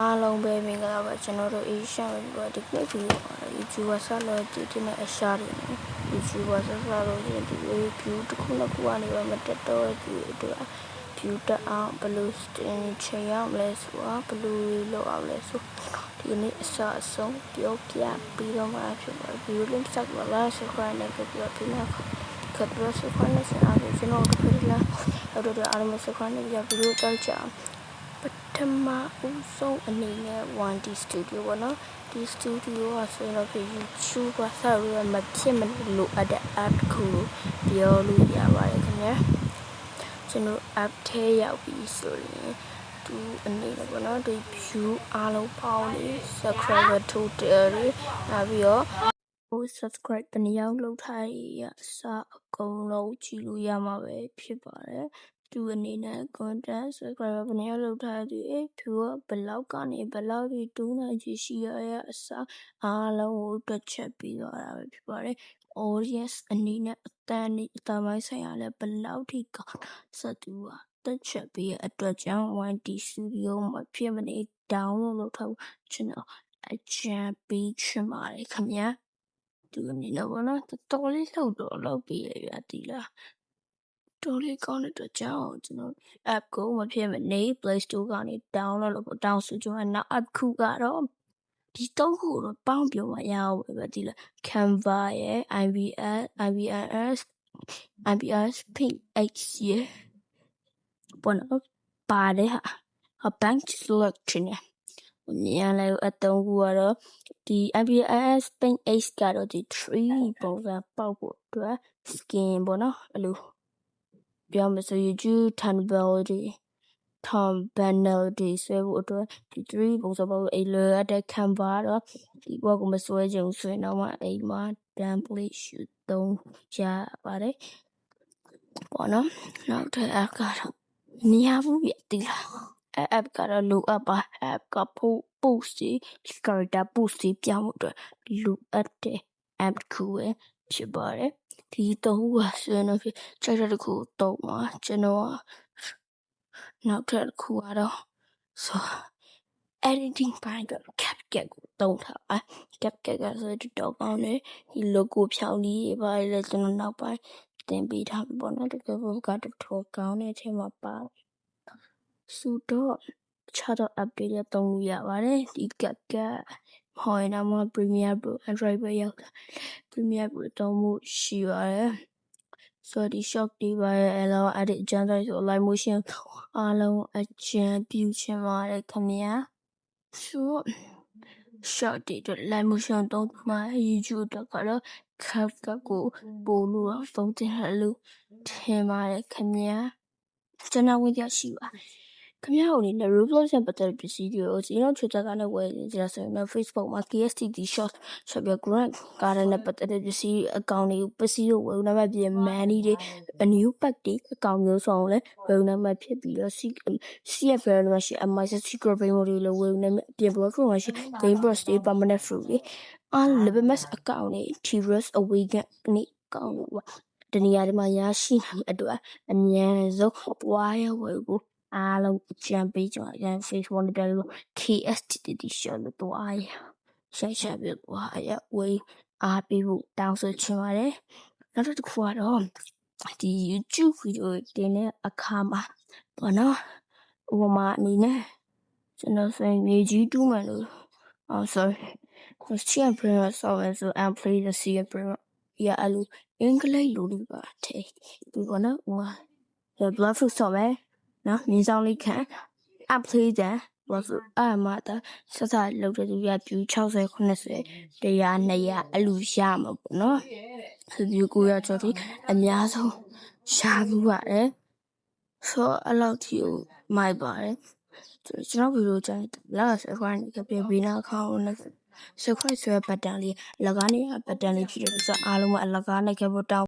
အားလုံးပဲမင်္ဂလာပါကျွန်တော်တို့ Asian ပဲဒီနေ့ဗီဒီယိုမှာ YouTuber ဆက်လို့တည်တဲ့အရှာတွေနဲ့ YouTuber ဆက်လို့ဒီview တစ်ခုနှစ်ခုကနေတော့မတက်တော့ဒီအတွက် view တက်အောင်ဘယ်လိုချိန်ရမလဲဆိုတာဘယ်လိုလုပ်အောင်လဲဆိုဒီနေ့အစအဆုံးပြောပြပြီးတော့မှဖြစ်ပါ view link ဆက်ပါလား subscribe နဲ့ပြောပြနော်ကပ်ပြီး subscribe နဲ့ဆက်အောင်ကျွန်တော်တို့ပြလာအဲ့တော့အားလုံး subscribe နဲ့ဗီဒီယိုတောက်ကြအောင်ပထမဦးဆုံးအနေနဲ့ 1D Studio ပေါ့နော်ဒီ Studio ကဆိုရင်တော့ YouTube ကဆက်ရမဖြစ်မလို့အပ်တဲ့ app ကိုပြောလို့ရပါတယ်ခင်ဗျာကျွန်တော် app ထဲရောက်ပြီးဆိုရင်သူအနေနဲ့ပေါ့နော်ဒီ view အားလုံးပေါင်းနေ subscriber total တွေနောက်ပြီးတော့subscribe တနည်းအောင်လုပ်ထားရအစအကုန်လုံးကြည့်လို့ရမှာပဲဖြစ်ပါတယ်သူအနေနဲ့ content subscriber ဘယ်နှယောက်လောက်ထားသူသူကဘယ်လောက်ကနေဘယ်လောက်ဒီတူးနိုင်ချရှိရအစားအားလုံးကိုတွက်ချက်ပြီးတော့တာပဲဖြစ်ပါတယ် audience အနေနဲ့အတန်းနဲ့အတန်းပိုင်းဆိုင်ရာလည်းဘယ်လောက်ထိကောင်းဆက်သူကတွက်ချက်ပြီးအတွက်ကြောင့် 1D Studio မှာဖြစ်မနေ download လုပ်ထားကျွန်တော်အကြံပေးချင်ပါတယ်ခင်ဗျာသူအနေနဲ့ဘောနော်တော်လေးလောက်ပြီးရတီလားတော်လေးကောင်းတဲ့အတွက်ကြောင့်ကျွန်တော် app ကိုမဖြစ်မနေ Play Store ကနေ download လုပ်ဖို့တောင်းဆိုကျွန်တော်နောက် app ခုကတော့ဒီတော့ကိုတော့ပေါင်းပြောမှရအောင်ပဲဒီလား Canva ရဲ့ IBS Pink X ရဲ့ပေါ်တော့ပါတယ်ဟာ bank selection เนี่ยอะไรအတုံးကတော့ဒီ IBS Pink X ကတော့ဒီ3ပုံစံပေါက်ဖို့အတွက် skin ပေါ့နော်အဲ့လိုပြောမဆို YouTube thumbnail ဆွဲဖို့အတွက်ဒီ3ပုံစံပေါက်အဲ့လိုအတဲ့ Canva တော့ဒီဘောကမဆွဲကြုံဆွဲတော့မှအိမ်မှာ template shoot သုံးရပါတယ်ပေါ့နော်နောက်ထပ်အကတော့မရဘူးပြတိလား app ကတော့လိုအပ်ပါ app ကpost character post ပြောင်းအတွက်လိုအပ်တဲ့ app ကိုဖြစ်ပါတယ်ဒီတော့ကဆိုရင်တော့ချက်ချက်တစ်ခုတော့မှာကျွန်တော်နောက်ထပ်တစ်ခုကတော့ဆို editing ပိုင်းက CapCut ကိုတုံးထားပါ CapCut ကဆိုတော့ကောင်းတယ်ဒီ logo ဖြောင်းလေးပါလေကျွန်တော်နောက်ပိုင်းတင်ပေးထားပြီပေါ့နော်တကယ်လို့ကတော့ကောင်းတဲ့အချိန်မှာပါဆိုတော့ခြားတော့ update ရတော့ရပါတယ်ဒီ CapCut ဟောရင်တော့ Premiere Pro Android ပဲရောက်တာ Premiere Pro တော့ရှိပါတယ်ဆိုဒီ shop တွေပါအလောအဲ့ဒီအကျန်းတိုင်းဆို live motion အားလုံးအကျန်းပြုချင်ပါတယ်ခင်ဗျာဆို short တွေ live motion တော့မှ YouTube တော့ကတော့ CapCut ကိုပို့လို့သုံးတင်လို့ထင်ပါတယ်ခင်ဗျာကျွန်တော်ဝင်ကြရှိပါခင်ဗျားတို့လည်း Roblox နဲ့ပတ်သက်တဲ့ပစ္စည်းတွေကိုကျွန်တော် Twitter ကနေဝယ်နေကြဆိုရင် Facebook မှာ KSTD short ဆိုပြီး Grand Garden နဲ့ပတ်သက်တဲ့ပစ္စည်းအကောင့်တွေပစ္စည်းတွေဝယ်နေမှပြင် money တွေ new pack တွေအကောင့်မျိုးစုံလည်းဝယ်နေမှဖြစ်ပြီးတော့ CFL မှာရှိ MIC secret brain တွေလည်းဝယ်နေမှပြင် blog မှာရှိ game brush တွေ permanent fruit တွေLivermess အကောင့်တွေ T-Rex Awaken နဲ့အကောင့်တွေပါတနည်းအားဖြင့်ရရှိအတွက်အများဆုံးပွားရဝယ်ဖို့အားလုံးကြံပေးကြရန် Facebook နဲ့ပြော KSTD short လို့တော့အားရရှာပြပွားရဝယ်အားပေးဖို့တောင်းဆိုချင်ပါတယ်နောက်တစ်ခုကတော့ဒီ YouTube ဗီဒီယိုတင်တဲ့အခါမှာပေါ့နော်ဥပမာအနေနဲ့ကျွန်တော်ဆိုရင်မြေကြီးတူးမှလို့sorry Christian Premier software so and play the CM Premier ရအလိုအင်္ဂလိပ်လိုလေးပါထဲဒီပေါ့နော်ဟို Bluetooth software နော်မြင်းဆောင်လေးခံ apply တဲ့ဘာလို့အမတာဆက်ဆက်လောက်တဲ့သူရပြူ60 90 100 200အလူရမှာပေါ့နော်ဒီဗီဒီယိုကိုရချော်ဒီအများဆုံးရှာဘူးပါတယ်ဆိုအလောက်ထိကိုမိုက်ပါတယ်ကျွန်တော်ဗီဒီယိုကြိုက်လာဆက်ခွင့်ပြပေးနာခေါင်းနဲ့subscribe ဆိုတဲ့ button လေးလကားနေ button လေးဖြစ်တယ်ဆိုတော့အားလုံးကအလကားနဲ့ခဲ့ဖို့တောင်း